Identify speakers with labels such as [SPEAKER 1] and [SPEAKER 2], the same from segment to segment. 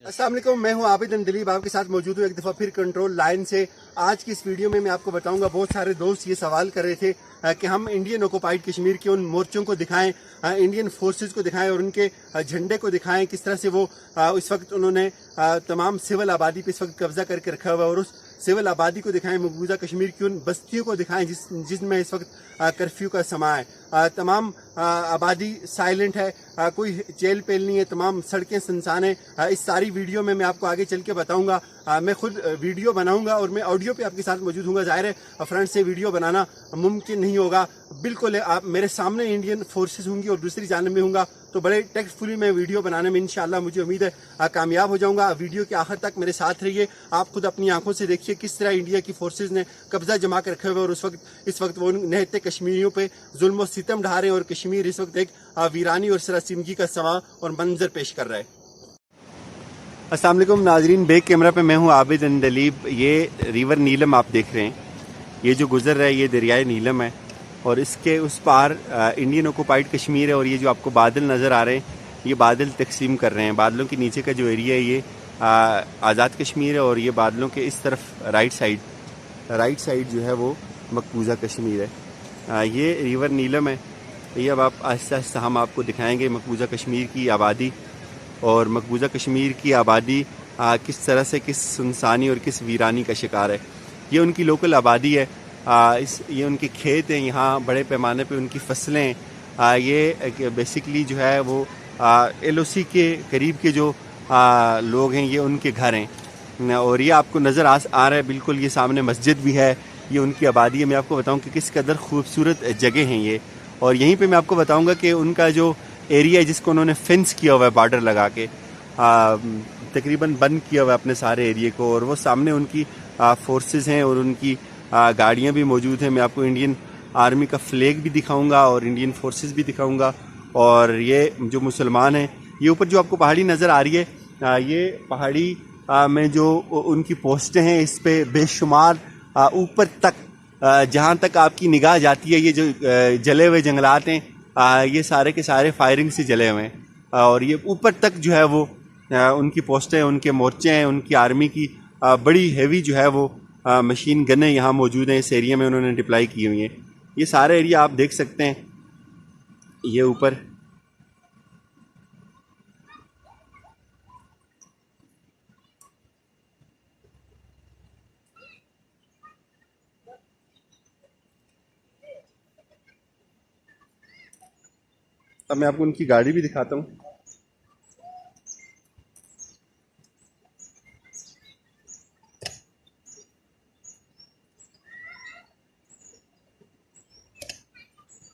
[SPEAKER 1] अस्सलाम वालेकुम, मैं हूं आबिद दिलीप, आपके साथ मौजूद हूं एक दफ़ा फिर कंट्रोल लाइन से। आज की इस वीडियो में मैं आपको बताऊंगा, बहुत सारे दोस्त ये सवाल कर रहे थे कि हम इंडियन ऑक्युपाइड कश्मीर के उन मोर्चों को दिखाएं, इंडियन फोर्सेस को दिखाएं और उनके झंडे को दिखाएं, किस तरह से वो इस वक्त उन्होंने तमाम सिविल आबादी पर इस वक्त कब्जा करके रखा हुआ है, और उस सिविल आबादी को दिखाएं, मकबूजा कश्मीर की उन बस्तियों को दिखाएं जिसमें इस वक्त कर्फ्यू का समय है। तमाम आबादी साइलेंट है, कोई चेल पेल नहीं है, तमाम सड़कें सुनसान है। इस सारी वीडियो में मैं आपको आगे चल के बताऊंगा। मैं खुद वीडियो बनाऊंगा और मैं ऑडियो पे आपके साथ मौजूद हूँ। जाहिर है फ्रंट से वीडियो बनाना मुमकिन नहीं होगा, बिल्कुल आप मेरे सामने इंडियन फोर्सेस होंगी और दूसरी जानब में होंगा, तो बड़े टेक्स्टफुली मैं वीडियो बनाने में इंशाल्लाह मुझे उम्मीद है कामयाब हो जाऊंगा। वीडियो के आखिर तक मेरे साथ रहिए, आप खुद अपनी आंखों से देखिए किस तरह इंडिया की फोर्सेस ने कब्जा जमा कर रखे हुए और इस वक्त वो निहत्ते कश्मीरियों पे जुल्म और सितम ढा रहे हैं और कश्मीर इस वक्त एक वीरानी और सरासिमगी का समा और मंजर पेश कर रहा है। अस्सलाम वालेकुम नाजरीन, बैक कैमरा पे मैं हूँ आबिद दिलीप। ये रिवर नीलम आप देख रहे हैं, ये जो गुजर रहा है ये दरियाए नीलम है और इसके उस पार इंडियन ऑक्युपाइड कश्मीर है। और ये जो आपको बादल नज़र आ रहे हैं, ये बादल तकसीम कर रहे हैं। बादलों के नीचे का जो एरिया है ये आज़ाद कश्मीर है और ये बादलों के इस तरफ राइट साइड जो है वो मकबूजा कश्मीर है। ये रिवर नीलम है। ये अब आप आहिस्ता आहिस्ता हम आपको दिखाएंगे मकबूजा कश्मीर की आबादी, और मकबूजा कश्मीर की आबादी किस तरह से किस सुनसानी और किस वीरानी का शिकार है। ये उनकी लोकल आबादी है, ये उनके खेत हैं, यहाँ बड़े पैमाने पे उनकी फसलें हैं। ये बेसिकली जो है वो LOC के करीब के जो लोग हैं ये उनके घर हैं। और ये आपको नज़र आ रहा है बिल्कुल, ये सामने मस्जिद भी है, ये उनकी आबादी है। मैं आपको बताऊं कि किस कदर खूबसूरत जगह हैं ये। और यहीं पे मैं आपको बताऊंगा कि उनका जो एरिया है जिसको उन्होंने फेंस किया हुआ है बॉर्डर लगा के, तकरीबन बंद किया हुआ है अपने सारे एरिया को, और वो सामने उनकी फोर्सेस हैं और उनकी गाड़ियाँ भी मौजूद हैं। मैं आपको इंडियन आर्मी का फ्लैग भी दिखाऊंगा और इंडियन फोर्सेस भी दिखाऊंगा। और ये जो मुसलमान हैं, ये ऊपर जो आपको पहाड़ी नज़र आ रही है, ये पहाड़ी में जो उनकी पोस्टें हैं, इस पे बेशुमार ऊपर तक जहाँ तक आपकी निगाह जाती है, ये जो जले हुए जंगलात हैं, ये सारे के सारे फायरिंग से जले हुए हैं। और ये ऊपर तक जो है वो उनकी पोस्टें, उनके मोर्चे हैं, उनकी आर्मी की बड़ी हैवी जो है वो मशीन गनें यहाँ मौजूद हैं। इस एरिया में उन्होंने डिप्लाई की हुई हैं। ये सारा एरिया आप देख सकते हैं, ये ऊपर अब मैं आपको उनकी गाड़ी भी दिखाता हूँ।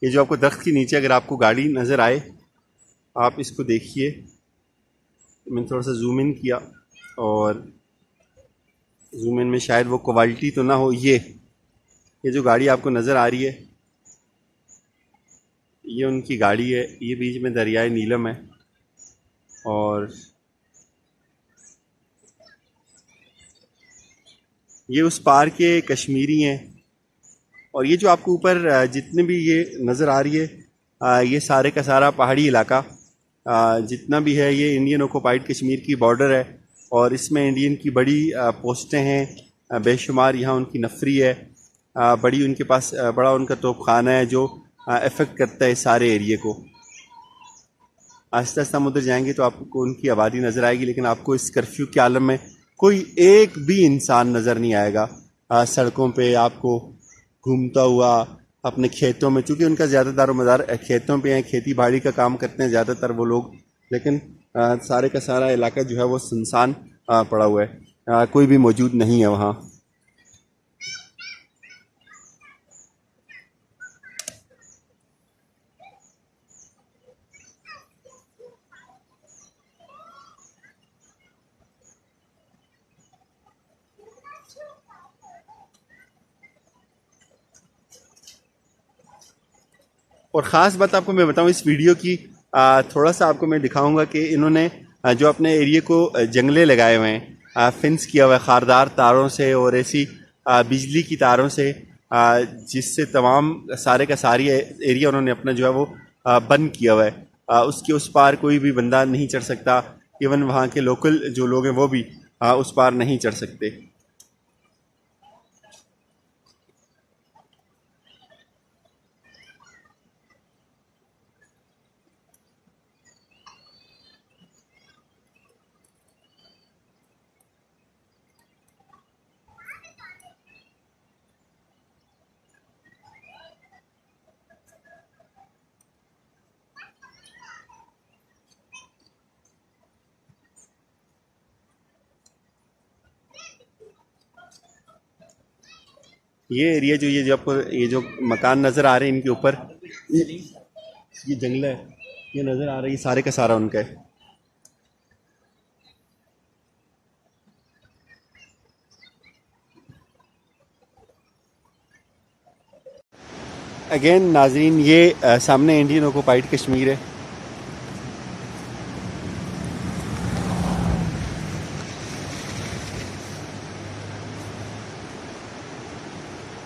[SPEAKER 1] ये जो आपको दरख्त के नीचे अगर आपको गाड़ी नज़र आए, आप इसको देखिए। मैंने थोड़ा सा जूम इन किया और जूम इन में शायद वो क्वालिटी तो ना हो। ये जो गाड़ी आपको नज़र आ रही है, ये उनकी गाड़ी है। ये बीच में दरियाए नीलम है और ये उस पार के कश्मीरी हैं। और ये जो आपको ऊपर जितने भी ये नज़र आ रही है, ये सारे का सारा पहाड़ी इलाका जितना भी है, ये इंडियन ऑक्युपाइड कश्मीर की बॉर्डर है और इसमें इंडियन की बड़ी पोस्टें हैं बेशुमार। यहाँ उनकी नफरी है, बड़ी उनके पास बड़ा उनका तोपखाना है जो इफ़ेक्ट करता है सारे एरिए को। आहिस्ता आहिस्ता हम उधर जाएंगे तो आपको उनकी आबादी नज़र आएगी, लेकिन आपको इस कर्फ्यू के आलम में कोई एक भी इंसान नज़र नहीं आएगा सड़कों पे आपको घूमता हुआ अपने खेतों में, चूँकि उनका ज़्यादा दारोमदार खेतों पे है, खेती बाड़ी का काम करते हैं ज़्यादातर वो लोग। लेकिन सारे का सारा इलाका जो है वो सुनसान पड़ा हुआ है, कोई भी मौजूद नहीं है वहाँ। और ख़ास बात आपको मैं बताऊं इस वीडियो की, थोड़ा सा आपको मैं दिखाऊंगा कि इन्होंने जो अपने एरिया को जंगले लगाए हुए हैं, फेंस किया हुआ है खारदार तारों से और ऐसी बिजली की तारों से, जिससे तमाम सारे का सारी एरिया उन्होंने अपना जो है वो बंद किया हुआ है। उसके उस पार कोई भी बंदा नहीं चढ़ सकता। इवन वहाँ के लोकल जो लोग हैं वो भी उस पार नहीं चढ़ सकते। ये एरिया जो ये जो मकान नज़र आ रहे हैं इनके ऊपर, ये जंगल है, ये नज़र आ रहा है, ये सारे का सारा उनका है। अगेन नाजरीन, ये सामने इंडियन ऑक्युपाइड कश्मीर है।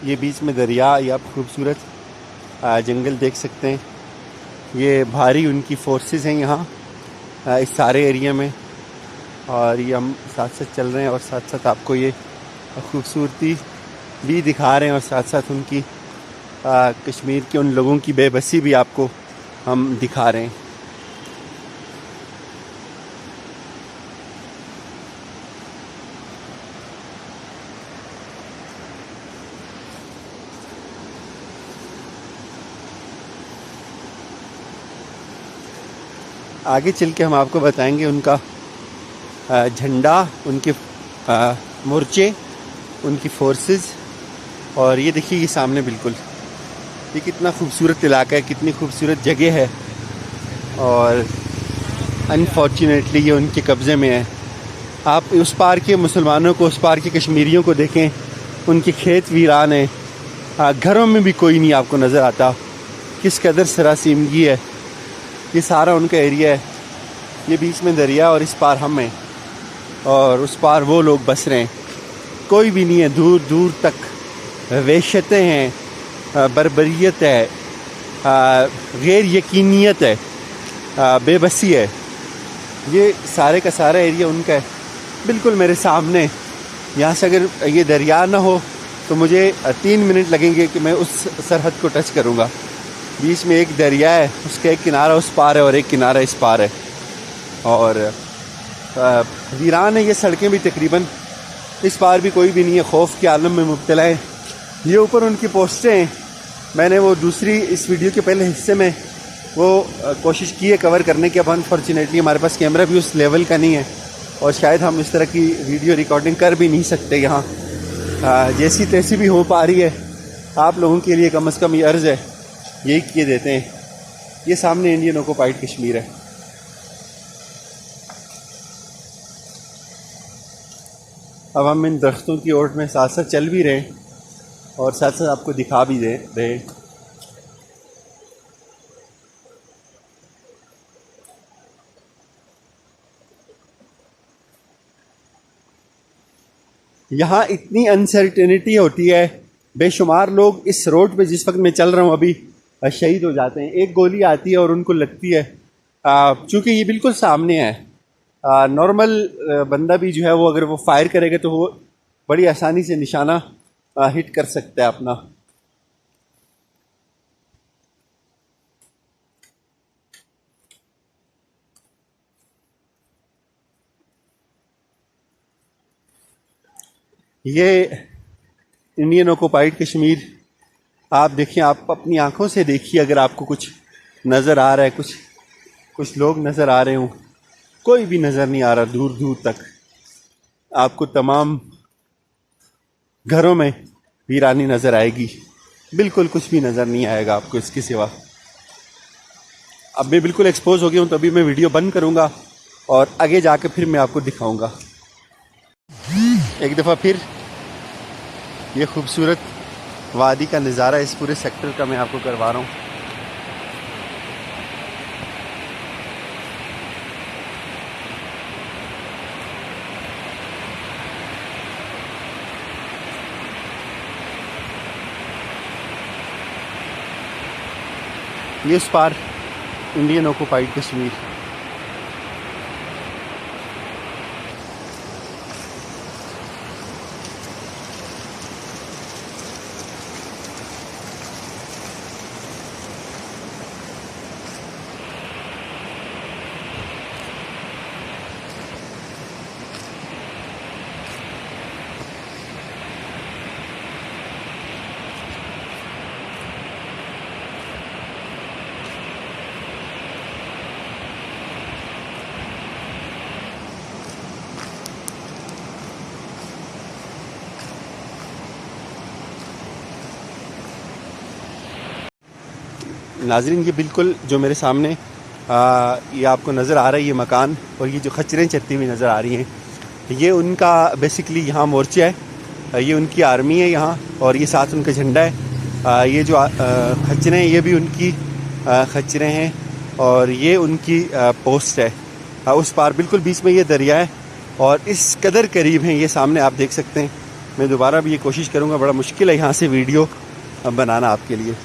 [SPEAKER 1] ये बीच में दरिया, ये आप खूबसूरत जंगल देख सकते हैं। ये भारी उनकी फोर्सेस हैं यहाँ इस सारे एरिया में, और ये हम साथ साथ चल रहे हैं और साथ साथ आपको ये खूबसूरती भी दिखा रहे हैं, और साथ साथ उनकी कश्मीर के उन लोगों की बेबसी भी आपको हम दिखा रहे हैं। आगे चल के हम आपको बताएंगे उनका झंडा, उनके मोर्चे, उनकी फोर्सेस। और ये देखिए ये सामने बिल्कुल, ये कितना खूबसूरत इलाका है, कितनी खूबसूरत जगह है, और अनफॉर्चुनेटली ये उनके कब्ज़े में है। आप उस पार के मुसलमानों को, उस पार के कश्मीरियों को देखें, उनके खेत वीरान हैं, घरों में भी कोई नहीं आपको नज़र आता। किस कदर सरासीमगी है। ये सारा उनका एरिया है। ये बीच में दरिया और इस पार हम हैं, और उस पार वो लोग बस रहे हैं। कोई भी नहीं है, दूर दूर तक वहशतें हैं, बर्बरियत है, गैर यकीनियत है, बेबसी है। ये सारे का सारा एरिया उनका है, बिल्कुल मेरे सामने। यहाँ से अगर ये दरिया ना हो तो मुझे 3 मिनट लगेंगे कि मैं उस सरहद को टच करूँगा। बीच में एक दरिया है, उसका एक किनारा उस पार है और एक किनारा इस पार है, और वीरान है ये सड़कें भी तकरीबन। इस पार भी कोई भी नहीं है, खौफ के आलम में मुब्तला है। ये ऊपर उनकी पोस्टें हैं। मैंने वो दूसरी इस वीडियो के पहले हिस्से में वो कोशिश की है कवर करने की। अब अनफॉर्चुनेटली हमारे पास कैमरा भी उस लेवल का नहीं है, और शायद हम इस तरह की वीडियो रिकॉर्डिंग कर भी नहीं सकते यहाँ। जैसी तैसी भी हो पा रही है, आप लोगों के लिए कम से कम ये अर्ज़ है, यही किए देते हैं। ये सामने इंडियन ऑक्युपाइड कश्मीर है। अब हम इन दरख्तों की ओट में साथ साथ चल भी रहे हैं और साथ साथ आपको दिखा भी दे रहे। यहाँ इतनी अनसर्टेनिटी होती है, बेशुमार लोग इस रोड पे जिस वक्त मैं चल रहा हूँ अभी शहीद हो जाते हैं। एक गोली आती है और उनको लगती है, चूँकि ये बिल्कुल सामने है। नॉर्मल बंदा भी जो है वो अगर वो फायर करेगा तो वो बड़ी आसानी से निशाना हिट कर सकता है अपना। ये इंडियन ऑक्युपाइड कश्मीर आप देखिए, आप अपनी आंखों से देखिए। अगर आपको कुछ नज़र आ रहा है, कुछ लोग नज़र आ रहे हों, कोई भी नज़र नहीं आ रहा। दूर दूर तक आपको तमाम घरों में वीरानी नज़र आएगी, बिल्कुल कुछ भी नज़र नहीं आएगा आपको इसके सिवा। अब मैं बिल्कुल एक्सपोज हो गया हूँ, तो अभी मैं वीडियो बंद करूँगा और आगे जाकर फिर मैं आपको दिखाऊँगा। एक दफ़ा फिर ये खूबसूरत वादी का नज़ारा इस पूरे सेक्टर का मैं आपको करवा रहा हूँ। ये उस पार इंडियन ऑक्युपाइड कश्मीर। नाजरीन ये बिल्कुल जो मेरे सामने ये आपको नज़र आ रहा है ये मकान और ये जो खच्चरें चलती हुई नज़र आ रही हैं, ये उनका बेसिकली यहाँ मोर्चा है, ये उनकी आर्मी है यहाँ, और ये साथ उनका झंडा है। ये जो खच्चरें हैं ये भी उनकी खच्चरें हैं और ये उनकी पोस्ट है। उस पार बिल्कुल बीच में ये दरिया है और इस कदर करीब हैं ये सामने आप देख सकते हैं। मैं दोबारा भी ये कोशिश करूँगा, बड़ा मुश्किल है यहाँ से वीडियो बनाना आपके लिए।